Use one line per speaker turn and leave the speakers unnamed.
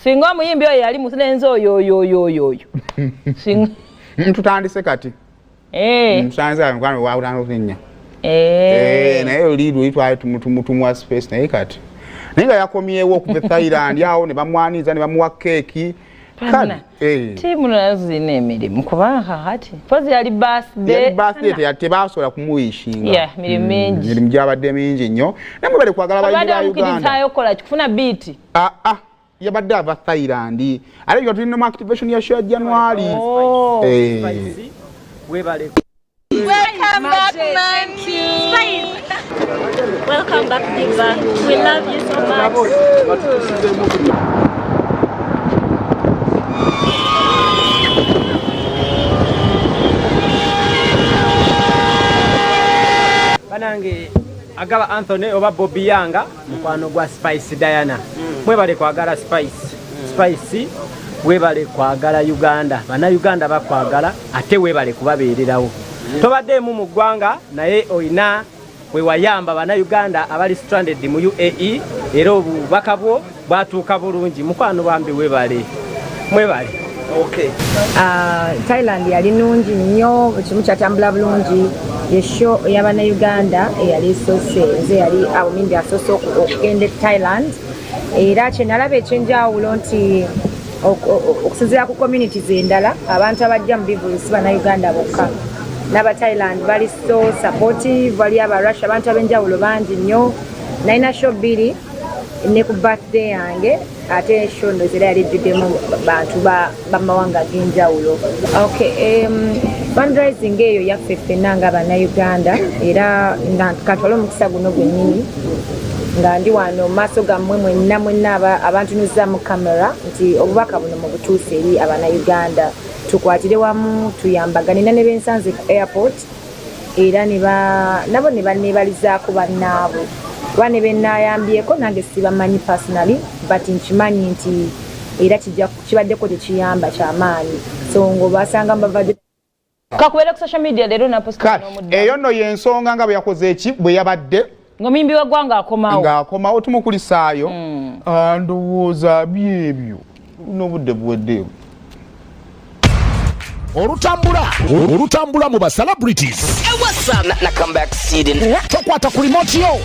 Singa muyimbi oyo yali musenenzo oyo. Singa
tutandise kati. Musanza mkwano wa utano kunya. Naye lido itwaye tumutumwa space naye kati. Ninga yakomyewo ku Thailand yawo ne bamwaniza ne bamuwa keki.
Timu nazine emirimu kubaha hati. Pozi yali birthday.
Yali birthday yatebasola kumuwishinga.
Yeah, mirimu mingi.
Mirimu gyabadde mingi nnyo. Namwe bali kwagala bayira Uganda.
Abadde mukiditayo kola kufuna beat.
Yabadde ava Thailand. Ale yo tulina activation ya show January.
Webale.
Welcome back, Monkey. Welcome back, Diva. We love you so much.
Banange agaba Anthony oba Bobby Yanga mukwano gwa Spice Diana. Mwebale kwagala Spice webale kwagala Uganda. Bana Uganda bakwagala ate webale kubabeererawo. Tobadde mu gwanga naye oyina we wayamba bana Uganda abali stranded mu UAE era obubaka bwo bwatuuka bulungi mukwano bambi webale. Mwebale. Okay.
Thailand yali nungi nnyo kimu kyatambula bulungi yesho yabana Uganda yali sose yali awumindi asoso okugenda Thailand era kyenalaba ekyenjawulo nti okusinziira ku communities endala abantu abajja mu bivuusi bana Uganda bokka n'aba Thailand bali so supportive bali aba Russia abantu abenjawulo bangi nnyo nalina show bbiri ne ku birthday yange ate show ndozera yali jjuddemu bantu bamawanga ag'enjawulo. Okay, fundraising eyo yaffe ffenna nga bana Uganda era nga katwala omukisa guno gwennyini nga ndi wano maaso gammwe mwenna abantu nuzaamu kamera nti obubaka buno mu butuufu eri abana Uganda tukwatire wamu tuyambaganina ne bensanze ku airport era nabo ne banneebalizaako bannaabwe bane bennayambyeko nange sibamanyi personally but nkimanyi nti era kibaddeko tekiyamba kyamaanyi so ng'obasanga mbavadde
kakubera ku social media leero naposta n'omuddo
eyo nno y'ensonga nga bwe yakoze eki bwe yabadde
ng'omuyimbi w'eggwanga
ng'akomawo tumukulisaayo ndowooza byebyo n'obudde buwedde
olutambula mu ba celebrities
What's up? Na comeback seeding.
tokwata ku remote yo